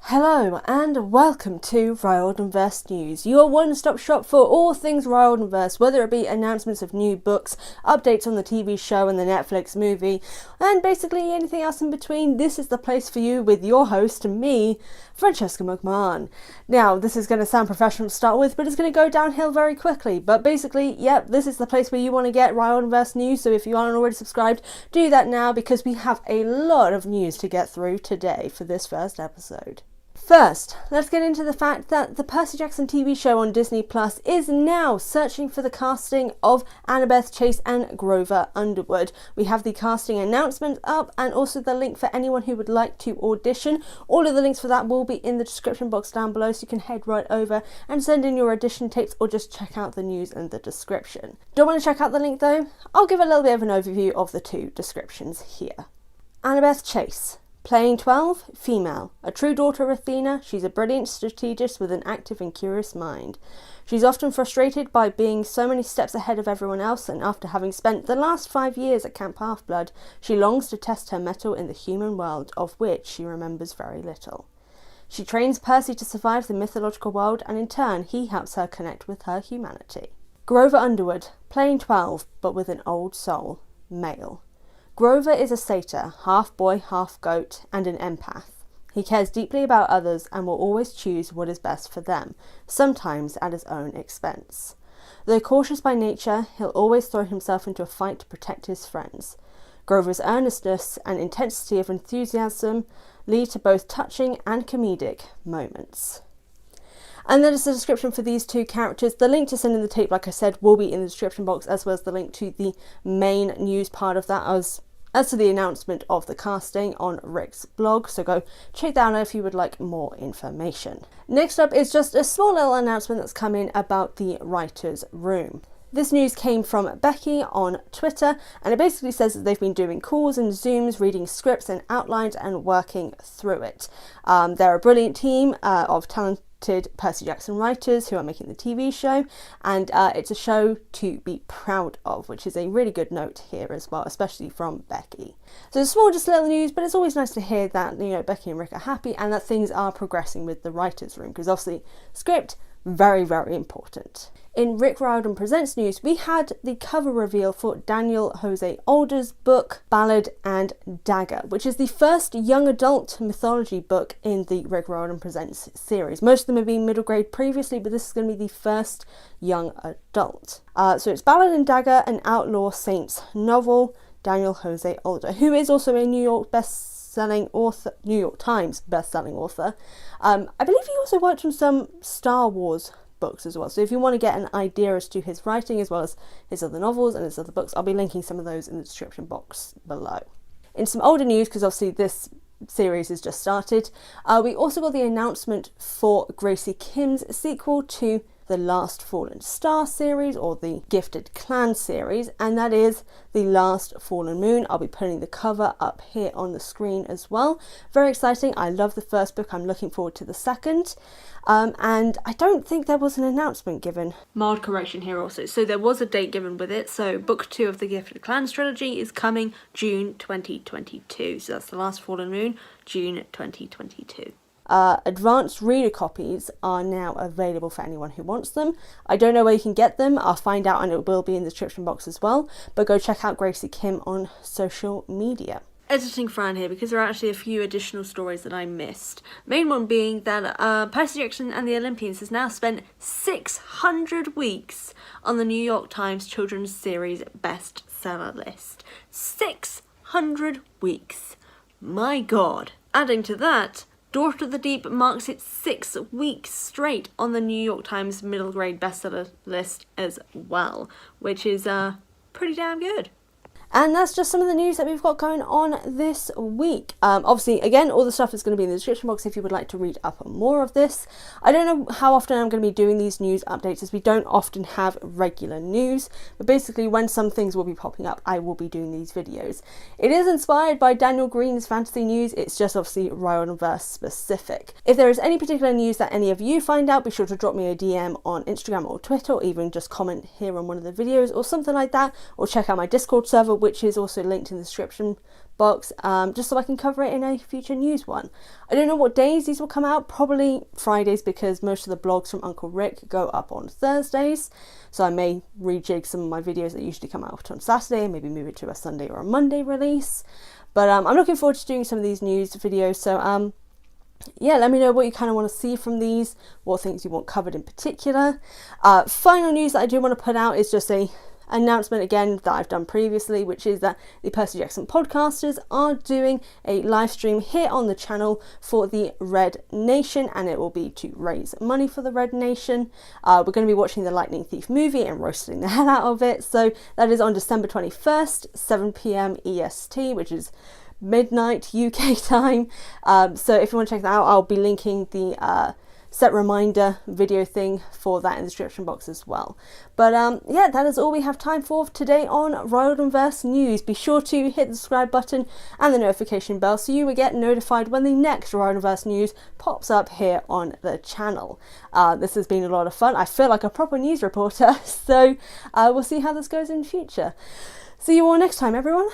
Hello and welcome to Riordanverse News, your one-stop shop for all things Riordanverse, whether it be announcements of new books, updates on the TV show and the Netflix movie, and basically anything else in between. This is the place for you with your host, me, Francesca McMahon. Now, this is going to sound professional to start with, but it's going to go downhill very quickly. But basically, yep, this is the place where you want to get Riordanverse News, so if you aren't already subscribed, do that now because we have a lot of news to get through today for this first episode. First, let's get into the fact that the Percy Jackson TV show on Disney Plus is now searching for the casting of Annabeth Chase and Grover Underwood. We have the casting announcement up and also the link for anyone who would like to audition. All of the links for that will be in the description box down below, so you can head right over and send in your audition tapes or just check out the news and the description. Don't want to check out the link though? I'll give a little bit of an overview of the two descriptions here. Annabeth Chase. Playing 12, female. A true daughter of Athena, she's a brilliant strategist with an active and curious mind. She's often frustrated by being so many steps ahead of everyone else, and after having spent the last 5 years at Camp Half-Blood, she longs to test her mettle in the human world, of which she remembers very little. She trains Percy to survive the mythological world, and in turn, he helps her connect with her humanity. Grover Underwood. Playing 12, but with an old soul. Male. Grover is a satyr, half boy, half goat, and an empath. He cares deeply about others and will always choose what is best for them, sometimes at his own expense. Though cautious by nature, he'll always throw himself into a fight to protect his friends. Grover's earnestness and intensity of enthusiasm lead to both touching and comedic moments. And that is the description for these two characters. The link to send in the tape, like I said, will be in the description box, as well as the link to the main news part of that, as to the announcement of the casting on Rick's blog. So go check that out if you would like more information. Next up is just a small little announcement that's come in about the writer's room. This news came from Becky on Twitter, and it basically says that they've been doing calls and Zooms, reading scripts and outlines and working through it. They're a brilliant team of talented Percy Jackson writers who are making the TV show, and it's a show to be proud of, which is a really good note here as well, especially from Becky. So it's small, just little news, but it's always nice to hear that, you know, Becky and Rick are happy and that things are progressing with the writer's room, because obviously script, very, very important. In Rick Riordan Presents news, we had the cover reveal for Daniel Jose Older's book, Ballad Dagger, which is the first young adult mythology book in the Rick Riordan Presents series. Most of them have been middle grade previously, but this is going to be the first young adult. So it's Ballad Dagger, an outlaw saints novel, Daniel Jose Older, who is also a New York Times best-selling author. I believe he also worked on some Star Wars books as well, so if you want to get an idea as to his writing as well as his other novels and his other books, I'll be linking some of those in the description box below. In some older news, because obviously this series has just started, we also got the announcement for Gracie Kim's sequel to the Last Fallen Star series, or the Gifted Clan series, and that is The Last Fallen Moon. I'll be putting the cover up here on the screen as well. Very exciting. I love the first book. I'm looking forward to the second. And I don't think there was an announcement given. Mild correction here also. So there was a date given with it. So book 2 of the Gifted Clans trilogy is coming June 2022. So that's The Last Fallen Moon, June 2022. Advanced reader copies are now available for anyone who wants them. I don't know where you can get them. I'll find out, and it will be in the description box as well. But go check out Gracie Kim on social media. Editing Fran here, because there are actually a few additional stories that I missed. Main one being that Percy Jackson and the Olympians has now spent 600 weeks on the New York Times Children's Series bestseller list. 600 weeks. My God. Adding to that, Daughter of the Deep marks its 6 weeks straight on the New York Times middle grade bestseller list as well, which is pretty damn good. And that's just some of the news that we've got going on this week. Obviously, again, all the stuff is going to be in the description box if you would like to read up on more of this. I don't know how often I'm going to be doing these news updates, as we don't often have regular news. But basically, when some things will be popping up, I will be doing these videos. It is inspired by Daniel Green's fantasy news. It's just obviously Riordanverse specific. If there is any particular news that any of you find out, be sure to drop me a DM on Instagram or Twitter, or even just comment here on one of the videos or something like that. Or check out my Discord server, which is also linked in the description box, just so I can cover it in a future news one. I don't know what days these will come out, probably Fridays, because most of the blogs from Uncle Rick go up on Thursdays, so I may rejig some of my videos that usually come out on Saturday and maybe move it to a Sunday or a Monday release. But I'm looking forward to doing some of these news videos, so yeah, let me know what you kind of want to see from these, what things you want covered in particular. Final news that I do want to put out is just a announcement again that I've done previously, which is that the Percy Jackson podcasters are doing a live stream here on the channel for the Red Nation, and it will be to raise money for the Red Nation. We're going to be watching the Lightning Thief movie and roasting the hell out of it, so that is on December 21st, 7 p.m. EST, which is midnight UK time. So if you want to check that out, I'll be linking the set reminder video thing for that in the description box as well. But yeah, that is all we have time for today on Riordanverse News. Be sure to hit the subscribe button and the notification bell so you will get notified when the next Riordanverse News pops up here on the channel. This has been a lot of fun. I feel like a proper news reporter, so we'll see how this goes in the future. See you all next time, everyone.